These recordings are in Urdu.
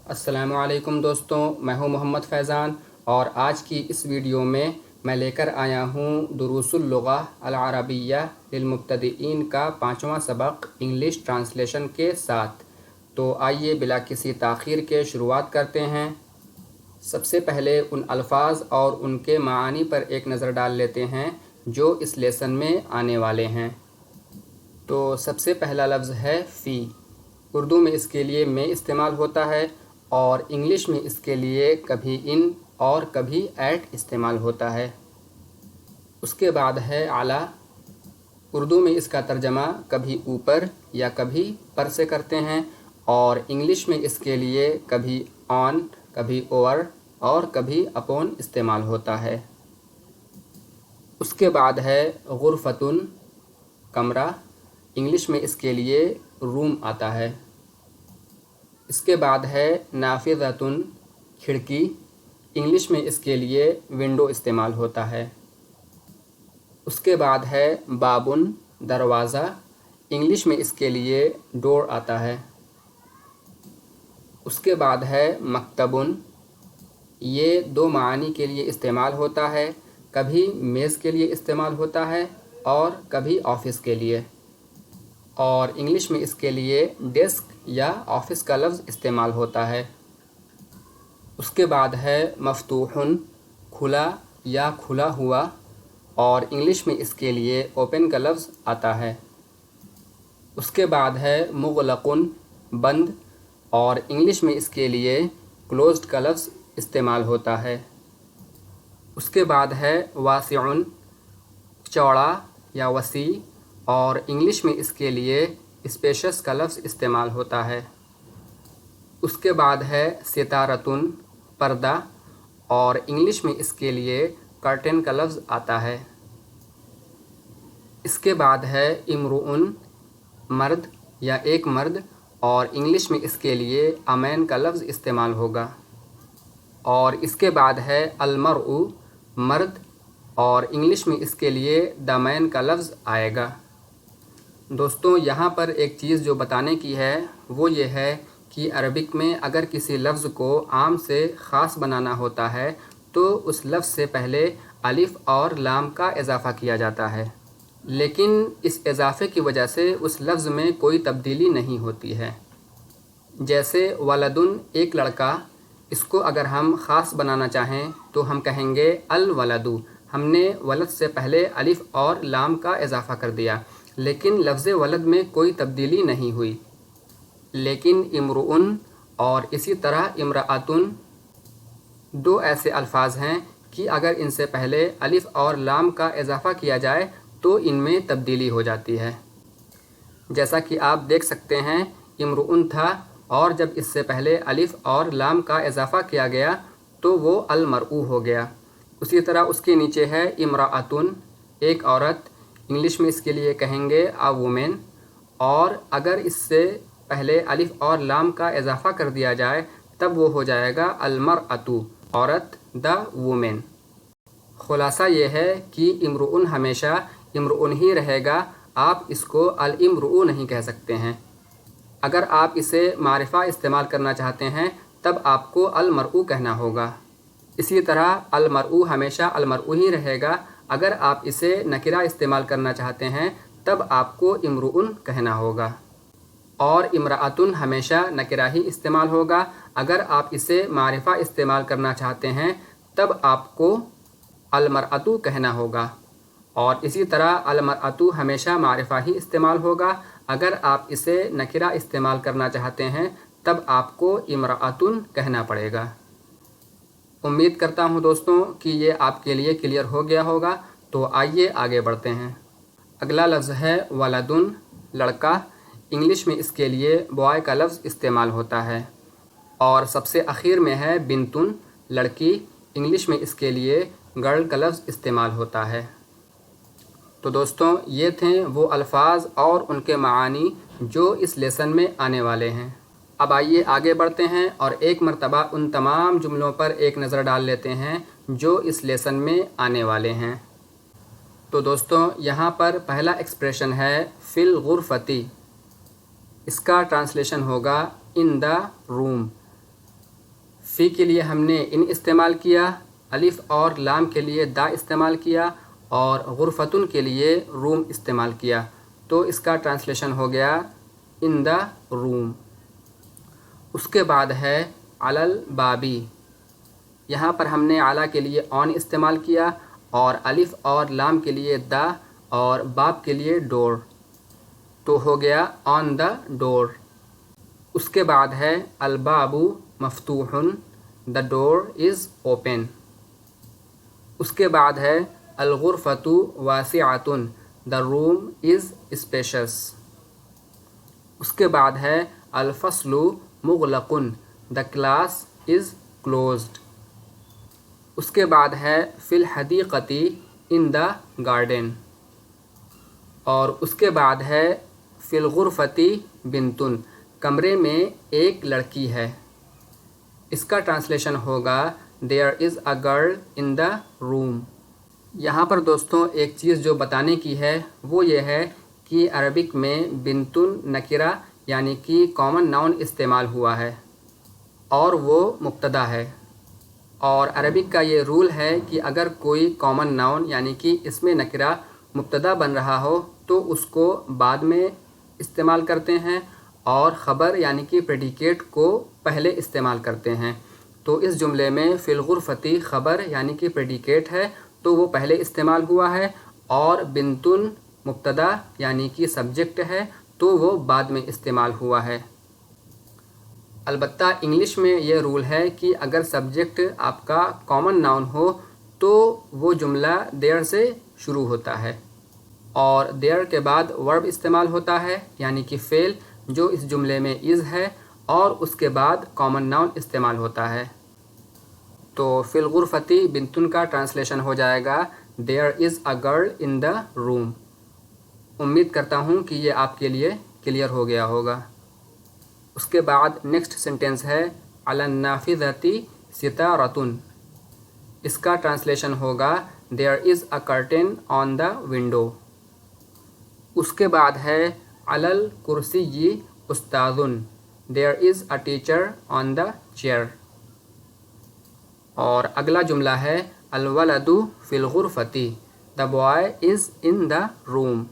السلام علیکم دوستوں، میں ہوں محمد فیضان اور آج کی اس ویڈیو میں لے کر آیا ہوں دروس اللغہ العربیہ للمبتدئین کا 5واں سبق انگلش ٹرانسلیشن کے ساتھ۔ تو آئیے بلا کسی تاخیر کے شروعات کرتے ہیں۔ سب سے پہلے ان الفاظ اور ان کے معانی پر ایک نظر ڈال لیتے ہیں جو اس لیسن میں آنے والے ہیں۔ تو سب سے پہلا لفظ ہے فی۔ اردو میں اس کے لیے میں استعمال ہوتا ہے اور انگلش میں اس کے لیے کبھی ان اور کبھی ایٹ استعمال ہوتا ہے۔ اس کے بعد ہے علی۔ اردو میں اس کا ترجمہ کبھی اوپر یا کبھی پر سے کرتے ہیں اور انگلش میں اس کے لیے کبھی آن، کبھی اوور اور کبھی اپون استعمال ہوتا ہے۔ اس کے بعد ہے غرفتن، کمرہ۔ انگلش میں اس کے لیے روم آتا ہے۔ اس کے بعد ہے نافذۃن، کھڑکی۔ انگلش میں اس کے لیے ونڈو استعمال ہوتا ہے۔ اس کے بعد ہے بابن، دروازہ۔ انگلش میں اس کے لیے ڈور آتا ہے۔ اس کے بعد ہے مکتبن۔ یہ دو معانی کے لیے استعمال ہوتا ہے، کبھی میز کے لیے استعمال ہوتا ہے اور کبھی آفس کے لیے، اور انگلش میں اس کے لیے ڈیسک یا آفس کا لفظ استعمال ہوتا ہے۔ اس کے بعد ہے مفتوحن، کھلا یا کھلا ہوا، اور انگلش میں اس کے لیے اوپن کا لفظ آتا ہے۔ اس کے بعد ہے مغلقن، بند، اور انگلش میں اس کے لیے کلوزڈ کا لفظ استعمال ہوتا ہے۔ اس کے بعد ہے واسعن، چوڑا یا وسیع، اور انگلش میں اس کے لیے اسپیشس کا لفظ استعمال ہوتا ہے۔ اس کے بعد ہے ستارتن، پردہ، اور انگلش میں اس کے لیے کرٹن کا لفظ آتا ہے۔ اس کے بعد ہے امرؤن، مرد یا ایک مرد، اور انگلش میں اس کے لیے امین کا لفظ استعمال ہوگا۔ اور اس کے بعد ہے المرء، مرد، اور انگلش میں اس کے لیے دا مین کا لفظ آئے گا۔ دوستوں، یہاں پر ایک چیز جو بتانے کی ہے وہ یہ ہے کہ عربک میں اگر کسی لفظ کو عام سے خاص بنانا ہوتا ہے تو اس لفظ سے پہلے الف اور لام کا اضافہ کیا جاتا ہے، لیکن اس اضافے کی وجہ سے اس لفظ میں کوئی تبدیلی نہیں ہوتی ہے۔ جیسے ولدن، ایک لڑکا، اس کو اگر ہم خاص بنانا چاہیں تو ہم کہیں گے الولد۔ ہم نے ولد سے پہلے الف اور لام کا اضافہ کر دیا، لیکن لفظ ولد میں کوئی تبدیلی نہیں ہوئی۔ لیکن امرؤن اور اسی طرح امرأتن دو ایسے الفاظ ہیں کہ اگر ان سے پہلے الف اور لام کا اضافہ کیا جائے تو ان میں تبدیلی ہو جاتی ہے۔ جیسا کہ آپ دیکھ سکتے ہیں، امرؤن تھا اور جب اس سے پہلے الف اور لام کا اضافہ کیا گیا تو وہ المرء ہو گیا۔ اسی طرح اس کے نیچے ہے امرأتن، ایک عورت۔ انگلش میں اس کے لیے کہیں گے a woman، اور اگر اس سے پہلے الف اور لام کا اضافہ کر دیا جائے تب وہ ہو جائے گا المرأۃ، عورت، the woman۔ خلاصہ یہ ہے کہ امرؤن ہمیشہ امرؤن ہی رہے گا، آپ اس کو الامرؤ نہیں کہہ سکتے ہیں۔ اگر آپ اسے معرفہ استعمال کرنا چاہتے ہیں تب آپ کو المرء کہنا ہوگا۔ اسی طرح المرء ہمیشہ المرء ہی رہے گا، اگر آپ اسے نکرہ استعمال کرنا چاہتے ہیں تب آپ کو امرؤن کہنا ہوگا، اور امرأتن ہمیشہ نکرہ ہی استعمال ہوگا، اگر آپ اسے معرفہ استعمال کرنا چاہتے ہیں تب آپ کو المرأۃ کہنا ہوگا، اور اسی طرح المرأۃ ہمیشہ معرفہ ہی استعمال ہوگا، اگر آپ اسے نکرہ استعمال کرنا چاہتے ہیں تب آپ کو امرأتن کہنا پڑے گا۔ امید کرتا ہوں دوستوں کہ یہ آپ کے لیے کلیئر ہو گیا ہوگا، تو آئیے آگے بڑھتے ہیں۔ اگلا لفظ ہے ولدن، لڑکا۔ انگلش میں اس کے لیے بوائے کا لفظ استعمال ہوتا ہے۔ اور سب سے اخیر میں ہے بنتن، لڑکی۔ انگلش میں اس کے لیے گرل کا لفظ استعمال ہوتا ہے۔ تو دوستوں، یہ تھے وہ الفاظ اور ان کے معانی جو اس لیسن میں آنے والے ہیں۔ اب آئیے آگے بڑھتے ہیں اور ایک مرتبہ ان تمام جملوں پر ایک نظر ڈال لیتے ہیں جو اس لیسن میں آنے والے ہیں۔ تو دوستوں، یہاں پر پہلا ایکسپریشن ہے فی الغرفتی۔ اس کا ٹرانسلیشن ہوگا ان دا روم۔ فی کے لیے ہم نے ان استعمال کیا، الف اور لام کے لیے دا استعمال کیا، اور غرفتن کے لیے روم استعمال کیا. تو اس کا ٹرانسلیشن ہو گیا ان دا روم. اس کے بعد ہے علل بابی. یہاں پر ہم نے اعلیٰ کے لیے آن استعمال کیا اور الف اور لام کے لیے دا اور باب کے لیے ڈور. تو ہو گیا آن دا ڈور. اس کے بعد ہے الباب مفتوح، دا ڈور از اوپن. اس کے بعد ہے الغرفۃ واسعۃ، دا روم از اسپیشس. اس کے بعد ہے الفصل مغلق، دا کلاس از کلوزڈ. اس کے بعد ہے فی الحدیقۃ، ان دا گارڈن. اور اس کے بعد ہے فی الغرفۃ بنتن، کمرے میں ایک لڑکی ہے. اس کا ٹرانسلیشن ہوگا دیر از اے گرل ان دا روم. یہاں پر دوستوں ایک چیز جو بتانے کی ہے وہ یہ ہے کہ عربک میں بنتن نکرہ یعنی کہ کامن ناؤن استعمال ہوا ہے اور وہ مبتدا ہے. اور عربک کا یہ رول ہے کہ اگر کوئی کامن ناؤن یعنی کہ اس میں نکرہ مبتدا بن رہا ہو تو اس کو بعد میں استعمال کرتے ہیں اور خبر یعنی کہ پریڈیکیٹ کو پہلے استعمال کرتے ہیں. تو اس جملے میں فی الغرفۃ خبر یعنی کہ پریڈیکیٹ ہے تو وہ پہلے استعمال ہوا ہے، اور بنتن مبتدا یعنی کہ سبجیکٹ ہے تو وہ بعد میں استعمال ہوا ہے. البتہ انگلش میں یہ رول ہے کہ اگر سبجیکٹ آپ کا کامن ناؤن ہو تو وہ جملہ دیر سے شروع ہوتا ہے اور دیر کے بعد ورب استعمال ہوتا ہے یعنی کہ فعل جو اس جملے میں از ہے، اور اس کے بعد کامن ناؤن استعمال ہوتا ہے. تو فی الغرفۃ بنتن کا ٹرانسلیشن ہو جائے گا دیر از اے گرل ان دا روم. امید کرتا ہوں کہ یہ آپ کے لیے کلیئر ہو گیا ہوگا. اس کے بعد نیکسٹ سینٹینس ہے علی النافذۃ ستارۃ. اس کا ٹرانسلیشن ہوگا دیر از اے کرٹن آن دا ونڈو. اس کے بعد ہے علی الکرسی استاذ، دیر از a teacher on the chair. اور اگلا جملہ ہے الولد فی الغرفۃ، دا بوائے از ان دا روم.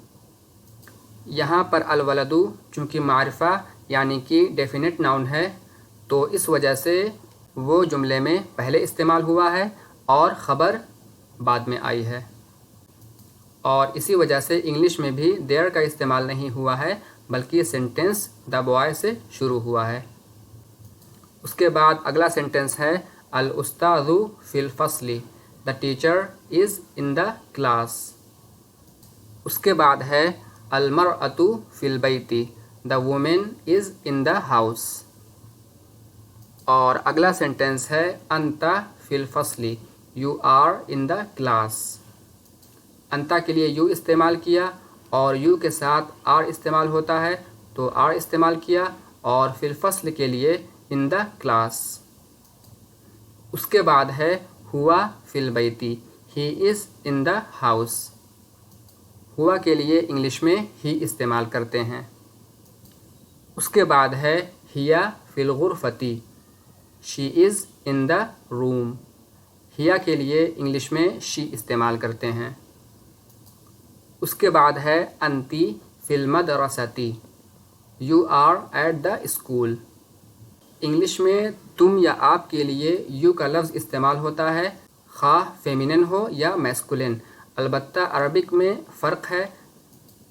یہاں پر الولد چونکہ معرفہ یعنی کہ ڈیفینٹ ناؤن ہے تو اس وجہ سے وہ جملے میں پہلے استعمال ہوا ہے اور خبر بعد میں آئی ہے. اور اسی وجہ سے انگلش میں بھی دیر کا استعمال نہیں ہوا ہے بلکہ سینٹینس دا بوائے سے شروع ہوا ہے. اس کے بعد اگلا سینٹینس ہے الاستاذ فی الفصل، the teacher is in the class. اس کے بعد ہے المرأۃ فی البیت، the woman is in the house. اور اگلا سینٹینس ہے انت فی الفصل، you are in the class. انتا کے لیے یو استعمال کیا اور یو کے ساتھ آر استعمال ہوتا ہے تو آر استعمال کیا، اور فی الفصل کے لیے ان دا کلاس. اس کے بعد ہے ہوا فی البیت، ہی از ان دا ہاؤس. ہوا کے لیے انگلش میں ہی استعمال کرتے ہیں. اس کے بعد ہے ہیا فی الغرفۃ، شی از ان دا روم. ہیا کے لیے انگلش میں شی استعمال کرتے ہیں. اس کے بعد ہے انتی فی المدرسۃ، you are at the school. English میں تم یا آپ کے لیے یو کا لفظ استعمال ہوتا ہے خواہ فیمینن ہو یا میسکولن. البتہ عربک میں فرق ہے.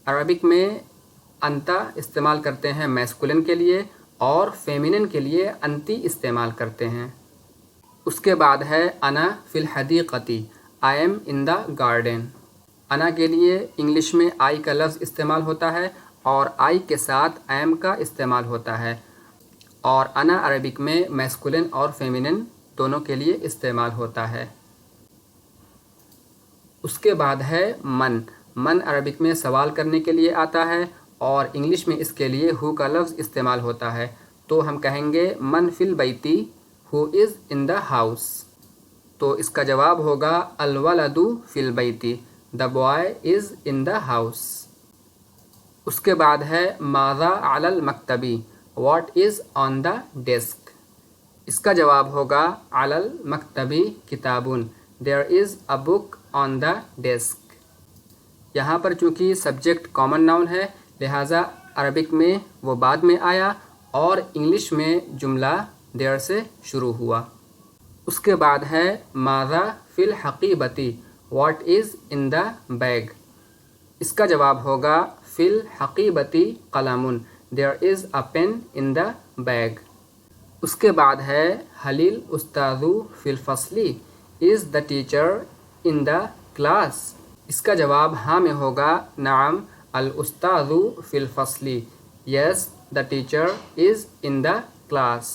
عربک میں انتا استعمال کرتے ہیں میسکولن کے لیے اور فیمینن کے لیے انتی استعمال کرتے ہیں. اس کے بعد ہے انا فی الحدیقۃ، I am in the garden. انا کے لیے انگلش میں آئی کا لفظ استعمال ہوتا ہے اور آئی کے ساتھ ایم کا استعمال ہوتا ہے، اور انا عربک میں میسکولن اور فیمینن دونوں کے لیے استعمال ہوتا ہے. اس کے بعد ہے من. من عربک میں سوال کرنے کے لیے آتا ہے اور انگلش میں اس کے لیے ہو کا لفظ استعمال ہوتا ہے. تو ہم کہیں گے من فی البیت، ہو از ان دا ہاؤس. تو اس کا جواب ہوگا الولد فی البیت، the boy is in the house. اس کے بعد ہے ماذا علی المکتبی، what is on the desk. اس کا جواب ہوگا علل مکتبی کتابن، دیر از اے بک آن دا ڈیسک۔ یہاں پر چونکہ سبجیکٹ کامن ناؤن ہے لہٰذا عربک میں وہ بعد میں آیا اور انگلش میں جملہ دیر سے شروع ہوا۔ اس کے بعد ہے ماذا فی الحقیبتی، what is in the bag. اس کا جواب ہوگا فی الحقیبتی قلم، دیر از اے پین ان دا بیگ۔ اس کے بعد ہے حل الاستاذ فی الفصل، از the teacher in the class. اس کا جواب ہاں میں ہوگا، نعم الاستاذ فی الفصل، یس the teacher is in the class.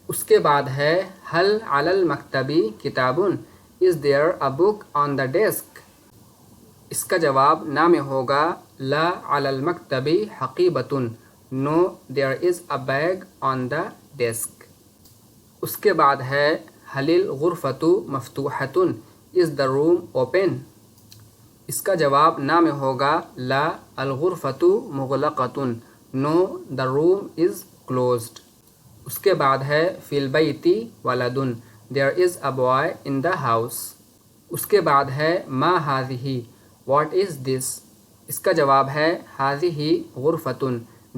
اس کے بعد ہے حل علی المکتبی کتاب، از دیر اے بک آن دا ڈیسک۔ اس کا جواب نہ میں ہوگا، لا علی المکتبی حقیبۃ، نو دیر از a bag on the desk. اس کے بعد ہے حل الغرفۃ مفتوحۃ، از دا روم اوپن۔ اس کا جواب نہ میں ہوگا، لا الغرفۃ مغلقۃ، نو دا روم از کلوزڈ۔ اس کے بعد ہے فی البیت ولد، دیر از a boy in the house. اس کے بعد ہے ما ہذہ، واٹ از دس۔ اس کا جواب ہے ہذہ غرفۃ،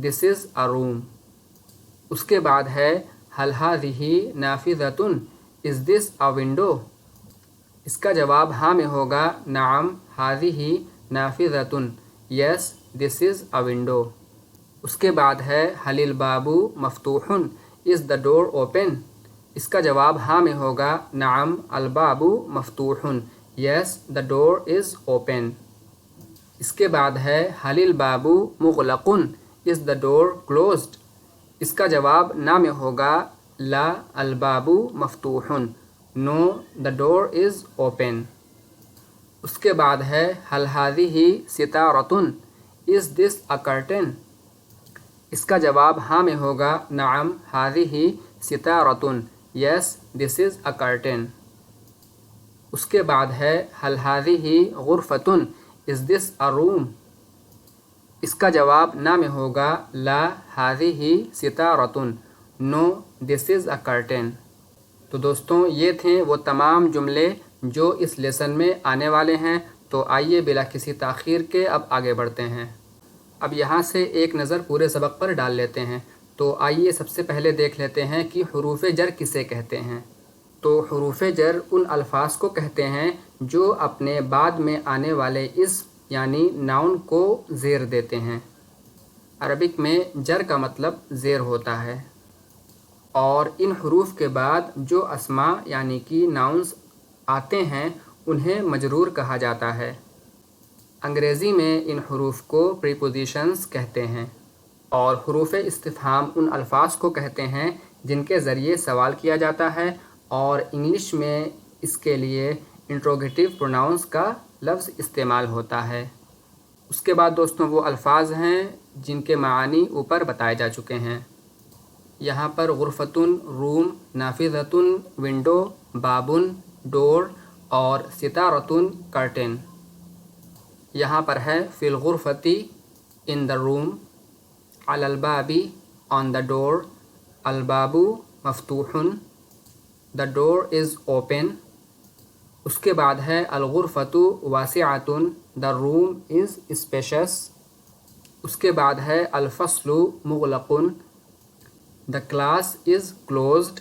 دس از اے روم۔ اس کے بعد ہے حل ہذہ نافذۃ، از دس اے ونڈو۔ اس کا جواب ہاں میں ہوگا، نعم ہذہ نافذۃ، یس دس از اے ونڈو۔ اس کے بعد ہے حل الباب مفتوح، از دا ڈور اوپن۔ اس کا جواب ہاں میں ہوگا، نعم الباب مفتوح، یس دا ڈور از اوپن۔ اس کے بعد ہے حل الباب مغلق، از دا ڈور کلوزڈ۔ اس کا جواب نہ میں ہوگا، لا الباب مفتوح، نو دا ڈور از اوپن۔ اس کے بعد ہے حل ہذہ ستارۃ، از دس اے کرٹن۔ اس کا جواب ہاں میں ہوگا، نعم ہذہ ستارۃ، یس دس از اے کرٹن۔ اس کے بعد ہے حل ہذہ غرفۃ، از دس اے روم۔ اس کا جواب نہ میں ہوگا، لا ہذہ ستارۃ، نو دس از اے کرٹن۔ تو دوستوں یہ تھے وہ تمام جملے جو اس لیسن میں آنے والے ہیں۔ تو آئیے بلا کسی تاخیر کے اب آگے بڑھتے ہیں۔ اب یہاں سے ایک نظر پورے سبق پر ڈال لیتے ہیں۔ تو آئیے سب سے پہلے دیکھ لیتے ہیں کہ حروف جر کسے کہتے ہیں۔ تو حروف جر ان الفاظ کو کہتے ہیں جو اپنے بعد میں آنے والے اسم یعنی ناؤن کو زیر دیتے ہیں۔ عربک میں جر کا مطلب زیر ہوتا ہے، اور ان حروف کے بعد جو اسماء یعنی کہ ناؤنز آتے ہیں انہیں مجرور کہا جاتا ہے۔ انگریزی میں ان حروف کو پریپوزیشنز کہتے ہیں، اور حروف استفہام ان الفاظ کو کہتے ہیں جن کے ذریعے سوال کیا جاتا ہے، اور انگلش میں اس کے لیے انٹروگیٹو پروناؤنس کا لفظ استعمال ہوتا ہے۔ اس کے بعد دوستوں وہ الفاظ ہیں جن کے معانی اوپر بتائے جا چکے ہیں۔ یہاں پر غرفتن روم، نافذتن ونڈو، بابن ڈور اور ستارتن کرٹن۔ یہاں پر ہے فی الغرفتی ان دا روم، علی البابی آن دا ڈور، الباب مفتوح، دا ڈور از اوپن۔ اس کے بعد ہے الغرفۃ واسعۃ، دا روم از اسپیشس۔ اس کے بعد ہے الفصل مغلق، دا کلاس از کلوزڈ۔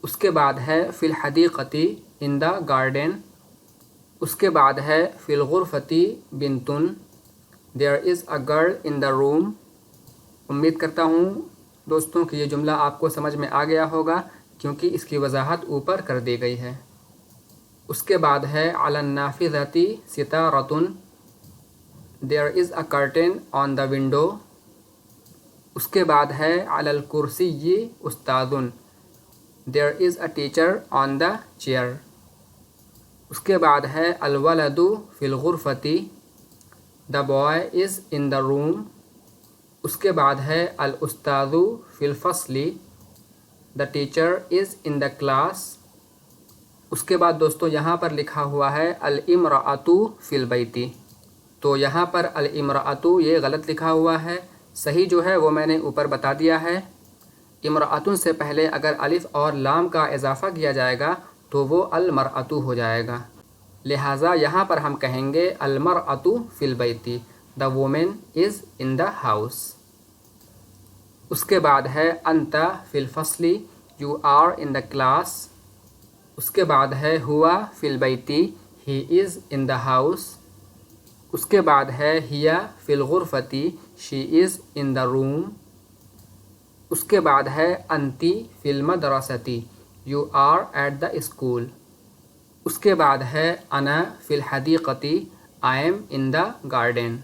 اس کے بعد ہے فی الحدیقۃ ان دا گارڈن۔ اس کے بعد ہے فی الغرفۃ بنت، دیر از اے گرل ان دا روم۔ امید کرتا ہوں دوستوں کہ یہ جملہ آپ کو سمجھ میں آ گیا ہوگا کیونکہ اس کی وضاحت اوپر کر دی گئی ہے۔ اس کے بعد ہے علی النافذۃ ستارۃ، دیر از اے کرٹن آن دا ونڈو۔ اس کے بعد ہے علی الکرسی استاذ، دیر از a teacher on the chair. اس کے بعد ہے الولد فی الغرفۃ، دا بوائے از ان دا روم۔ اس کے بعد ہے الاستاذ فی الفصل، the teacher is in the class. اس کے بعد دوستوں یہاں پر لکھا ہوا ہے الامرأۃ فی البیت، تو یہاں پر الامرأۃ یہ غلط لکھا ہوا ہے، صحیح جو ہے وہ میں نے اوپر بتا دیا ہے۔ امرأتن سے پہلے اگر الف اور لام کا اضافہ کیا جائے گا تو وہ المرأۃ ہو جائے گا، لہٰذا یہاں پر ہم کہیں گے المرأۃ فی البیت، the woman is in the house. اس کے بعد ہے انت فی الفصل، you are in the class. اس کے بعد ہے ہوا فی البیت، ہی از ان دا ہاؤس۔ اس کے بعد ہے ہیا فی الغرفۃ، شی از ان دا روم۔ اس کے بعد ہے انتی فی المدرسۃ، you are at the school. اس کے بعد ہے انا فی الحدیقۃ، I am in the garden.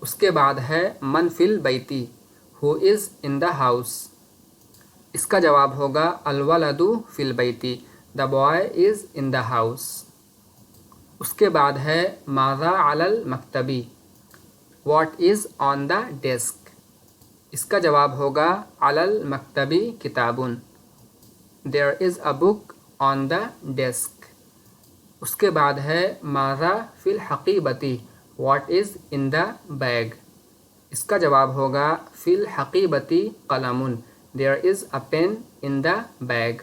اس کے بعد ہے من فی البیت، ہو از ان دا ہاؤس۔ اس کا جواب ہوگا الولد فی البیت، the boy is in the house. اس کے بعد ہے ماذا علی المکتب، what is on the desk. اس کا جواب ہوگا علی المکتب کتاب، دیر از اے بک آن دا ڈیسک۔ اس کے بعد ہے ماذا فی الحقیبۃ، what is in the bag. اس کا جواب ہوگا فی الحقیبۃ قلم، دیر از اے پین ان دا بیگ۔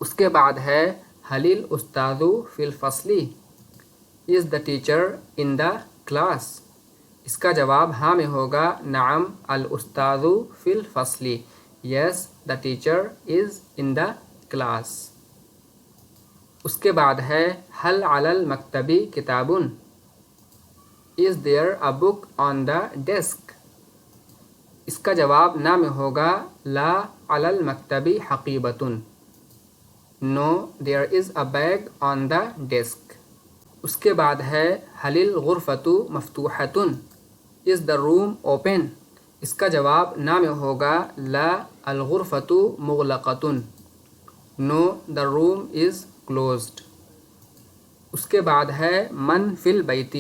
اس کے بعد ہے حل الاستاذ فی الفصل، از the teacher in the class. اس کا جواب ہاں میں ہوگا نعم الاستاذ فی الفصل، یس the teacher is in the class. اس کے بعد ہے حل علی المکتب کتاب، is there a book on the desk. اس کا جواب نہ میں ہوگا لا علی المکتب حقیبۃ، no there is a bag on the desk. اس کے بعد ہے حل الغرفۃ مفتوحۃ، از دا روم اوپن۔ اس کا جواب نہ میں ہوگا لا الغرفۃ مغلقۃ، نو دا روم از کلوزڈ۔ اس کے بعد ہے من فی البیت،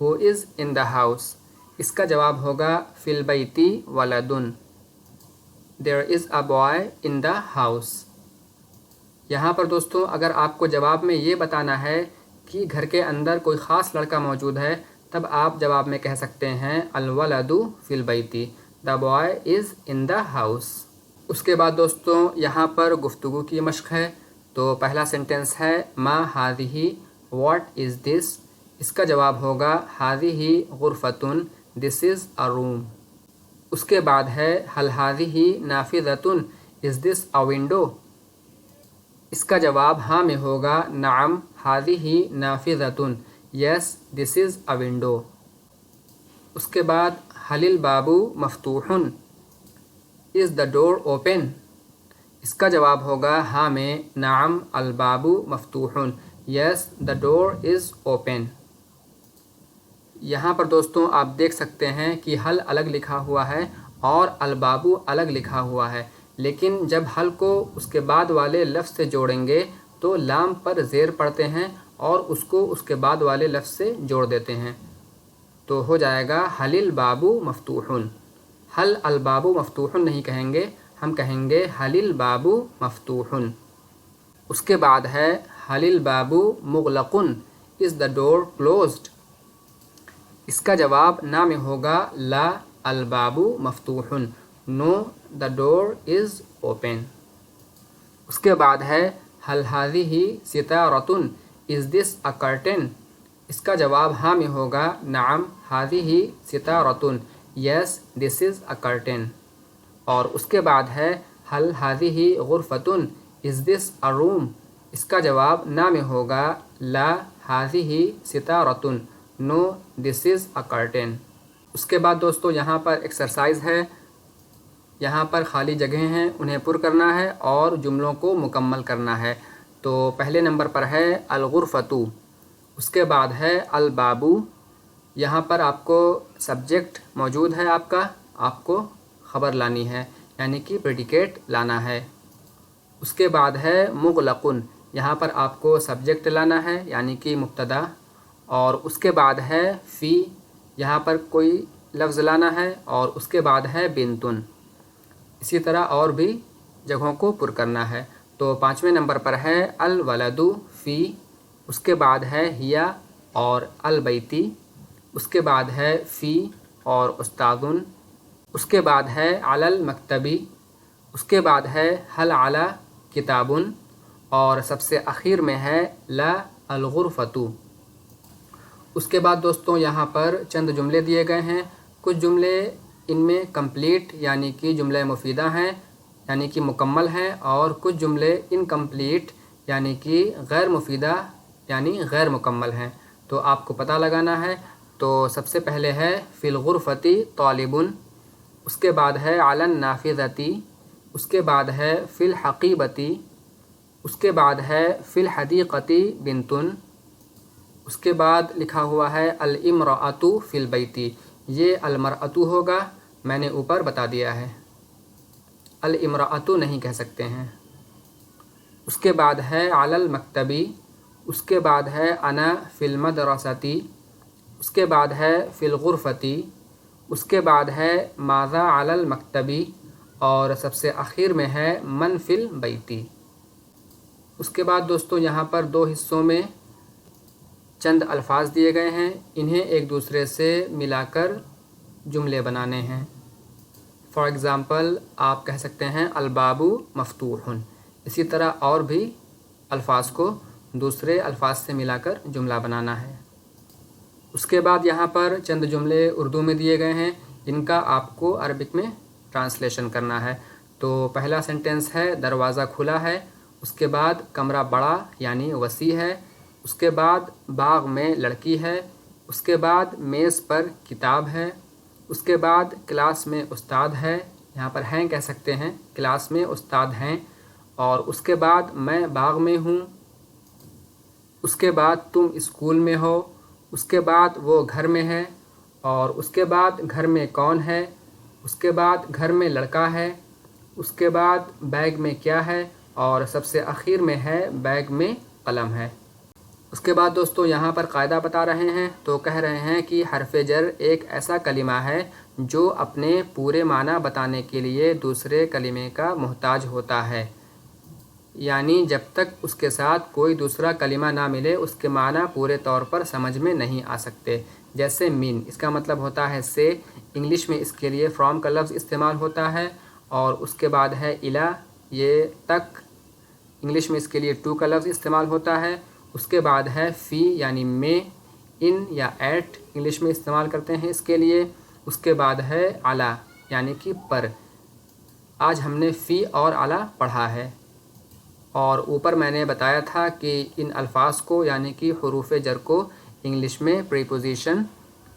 ہو از ان دا ہاؤس۔ اس کا جواب ہوگا فی البیت ولد، دیر از a boy in the house. یہاں پر دوستوں اگر آپ کو جواب میں یہ بتانا ہے کہ گھر کے اندر کوئی خاص لڑکا موجود ہے، تب آپ جواب میں کہہ سکتے ہیں الولد فی البیت، the boy is in the house. اس کے بعد دوستوں یہاں پر گفتگو کی مشق ہے، تو پہلا سینٹنس ہے ما ہذہ، واٹ از دس۔ اس کا جواب ہوگا ہذہ غرفۃ، دس از اے روم۔ اس کے بعد ہے حل ہذہ نافذۃ، از دس اے ونڈو۔ اس کا جواب ہاں میں ہوگا نعم ہذہ نافذۃ، یس دس از اے ونڈو۔ اس کے بعد حل الباب مفتوح، از دا ڈور اوپن۔ اس کا جواب ہوگا ہاں میں نعم الباب مفتوح، یس دا ڈور از اوپن۔ یہاں پر دوستوں آپ دیکھ سکتے ہیں کہ حل الگ لکھا ہوا ہے اور الباب الگ لکھا ہوا ہے، لیکن جب حل کو اس کے بعد والے لفظ سے جوڑیں گے تو لام پر زیر پڑتے ہیں اور اس کو اس کے بعد والے لفظ سے جوڑ دیتے ہیں، تو ہو جائے گا حل الباب مفتوح۔ حل الباب مفتوح نہیں کہیں گے، ہم کہیں گے حل الباب مفتوح۔ اس کے بعد ہے حل الباب مغلق، از دا ڈور کلوزڈ۔ اس کا جواب نہ میں ہوگا لا الباب مفتوح، نو دا ڈور از اوپن۔ اس کے بعد ہے حل ہذہ ستارۃ، از دس اے کرٹن۔ اس کا جواب ہاں میں ہوگا نعم ہذہ ستارۃ، یس دس از اے کرٹن۔ اور اس کے بعد ہے حل ہذہ غرفۃ، از دس اے روم۔ اس کا جواب نہ میں ہوگا لا ہذہ ستارۃ، نو دس از اے کرٹن۔ اس کے بعد دوستو یہاں پر ایکسرسائز ہے، یہاں پر خالی جگہیں ہیں انہیں پر کرنا ہے اور جملوں کو مکمل کرنا ہے۔ تو پہلے نمبر پر ہے الغرفۃ، اس کے بعد ہے الباب۔ یہاں پر آپ کو سبجیکٹ موجود ہے، آپ کو خبر لانی ہے یعنی کہ پریڈیکیٹ لانا ہے۔ اس کے بعد ہے مغلق، یہاں پر آپ کو سبجیکٹ لانا ہے یعنی کہ مبتدا، اور اس کے بعد ہے فی، یہاں پر کوئی لفظ لانا ہے، اور اس کے بعد ہے بنتن۔ اسی طرح اور بھی جگہوں کو پر کرنا ہے۔ تو پانچویں نمبر پر ہے الولد فی، اس کے بعد ہے ہیا اور البیتی، اس کے بعد ہے فی اور استاذن، اس کے بعد ہے علی المکتبی، اس کے بعد ہے حل علی کتابن، اور سب سے اخیر میں ہے لا الغرفتو۔ اس کے بعد دوستوں یہاں پر چند جملے دیے گئے ہیں۔ کچھ جملے ان میں کمپلیٹ یعنی کہ جملہ مفیدہ ہیں، یعنی کہ مکمل ہیں، اور کچھ جملے انکمپلیٹ یعنی کہ غیر مفیدہ یعنی غیر مکمل ہیں۔ تو آپ کو پتہ لگانا ہے۔ تو سب سے پہلے ہے فی الغرفتی طالبن، اس کے بعد ہے علی النافذتی، اس کے بعد ہے فی الحقیبتی، اس کے بعد ہے فی الحدیقتی بنتن، اس کے بعد لکھا ہوا ہے الامرأۃ فی البیتی، یہ المرأۃ ہوگا، میں نے اوپر بتا دیا ہے، الامرأۃ نہیں کہہ سکتے ہیں۔ اس کے بعد ہے علی المکتبی، اس کے بعد ہے انا فی المدرستی، اس کے بعد ہے فی الغرفتی، اس کے بعد ہے ماذا علی المکتبی، اور سب سے اخیر میں ہے من فی البیتی۔ اس کے بعد دوستوں یہاں پر دو حصوں میں چند الفاظ دیے گئے ہیں، انہیں ایک دوسرے سے ملا کر جملے بنانے ہیں۔ فار ایگزامپل آپ کہہ سکتے ہیں الباب مفتوح، اسی طرح اور بھی الفاظ کو دوسرے الفاظ سے ملا کر جملہ بنانا ہے۔ اس کے بعد یہاں پر چند جملے اردو میں دیے گئے ہیں، ان کا آپ کو عربک میں ٹرانسلیشن کرنا ہے۔ تو پہلا سینٹنس ہے دروازہ کھلا ہے، اس کے بعد کمرہ بڑا یعنی وسیع ہے، اس کے بعد باغ میں لڑکی ہے، اس کے بعد میز پر کتاب ہے، اس کے بعد کلاس میں استاد ہے، یہاں پر ہیں کہہ سکتے ہیں، کلاس میں استاد ہیں، اور اس کے بعد میں باغ میں ہوں، اس کے بعد تم اسکول میں ہو، اس کے بعد وہ گھر میں ہے، اور اس کے بعد گھر میں کون ہے، اس کے بعد گھر میں لڑکا ہے، اس کے بعد بیگ میں کیا ہے، اور سب سے اخیر میں ہے بیگ میں قلم ہے۔ اس کے بعد دوستوں یہاں پر قاعدہ بتا رہے ہیں، تو کہہ رہے ہیں کہ حرف جر ایک ایسا کلمہ ہے جو اپنے پورے معنی بتانے کے لیے دوسرے کلمے کا محتاج ہوتا ہے، یعنی جب تک اس کے ساتھ کوئی دوسرا کلمہ نہ ملے اس کے معنی پورے طور پر سمجھ میں نہیں آ سکتے۔ جیسے من، اس کا مطلب ہوتا ہے سے، انگلش میں اس کے لیے فرام کا لفظ استعمال ہوتا ہے، اور اس کے بعد ہے الی، یہ تک، انگلش میں اس کے لیے ٹو کا لفظ استعمال ہوتا ہے، اس کے بعد ہے فی یعنی میں، ان یا ایٹ انگلش میں استعمال کرتے ہیں اس کے لیے، اس کے بعد ہے علی یعنی کہ پر۔ آج ہم نے فی اور علی پڑھا ہے، اور اوپر میں نے بتایا تھا کہ ان الفاظ کو یعنی کہ حروف جر کو انگلش میں پریپوزیشن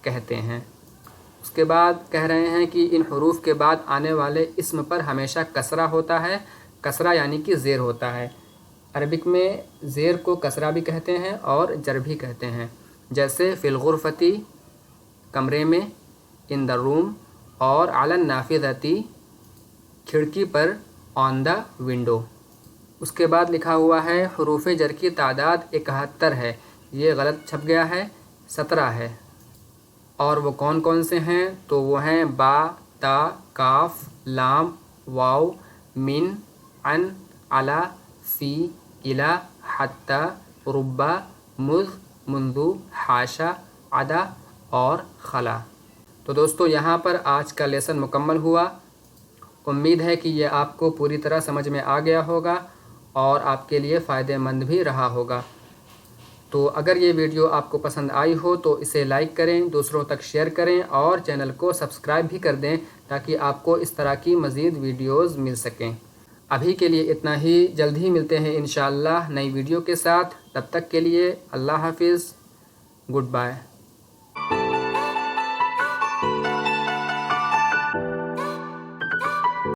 کہتے ہیں۔ اس کے بعد کہہ رہے ہیں کہ ان حروف کے بعد آنے والے اسم پر ہمیشہ کسرہ ہوتا ہے، کسرہ یعنی کہ زیر ہوتا ہے۔ عربک میں زیر کو کسرہ بھی کہتے ہیں اور جر بھی کہتے ہیں، جیسے فی الغرفتی کمرے میں، ان دا روم، اور علی النافذتی کھڑکی پر، آن دا ونڈو۔ اس کے بعد لکھا ہوا ہے حروف جر کی تعداد 71 ہے، یہ غلط چھپ گیا ہے، 17 ہے، اور وہ کون کون سے ہیں؟ تو وہ ہیں با، تا، کاف، لام، واو، من، عن، علی، فی، الی، حتی، ربا، مذ، منذ، حاشا، عدا اور خلا۔ تو دوستو یہاں پر آج کا لیسن مکمل ہوا۔ امید ہے کہ یہ آپ کو پوری طرح سمجھ میں آ گیا ہوگا اور آپ کے لیے فائدہ مند بھی رہا ہوگا۔ تو اگر یہ ویڈیو آپ کو پسند آئی ہو تو اسے لائک کریں، دوسروں تک شیئر کریں، اور چینل کو سبسکرائب بھی کر دیں تاکہ آپ کو اس طرح کی مزید ویڈیوز مل سکیں۔ ابھی کے لیے اتنا ہی، جلد ہی ملتے ہیں انشاءاللہ نئی ویڈیو کے ساتھ، تب تک کے لیے اللہ حافظ، گڈ بائے۔